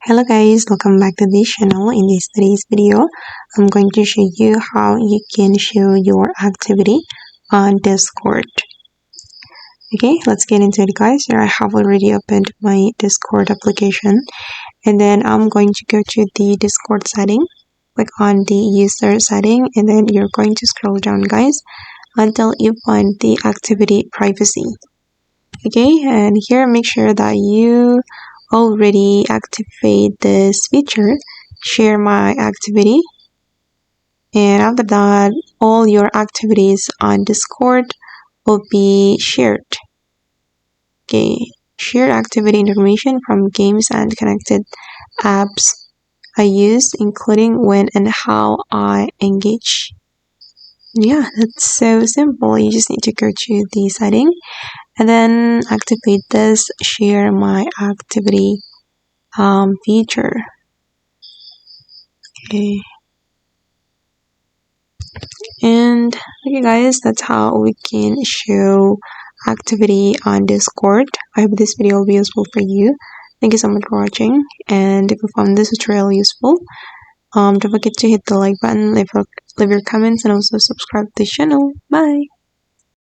Hello guys, welcome back to this channel. In today's video, I'm going to show you how you can show your activity on Discord. Okay, let's get into it guys. Here I have already opened my Discord application, and then I'm going to go to the Discord setting, click on the user setting, and then you're going to scroll down guys until you find the activity privacy. Okay, and here make sure that you already activate this feature, share my activity, and after that all your activities on Discord will be shared. Okay, share activity information from games and connected apps I use, including when and how I engage. Yeah, that's so simple. You just need to go to the setting and then activate this share my activity feature. Okay, and okay guys, that's how we can show activity on Discord. I hope this video will be useful for you. Thank you so much for watching, and if you found this tutorial useful, don't forget to hit the like button, leave your comments, and also subscribe to the channel. Bye.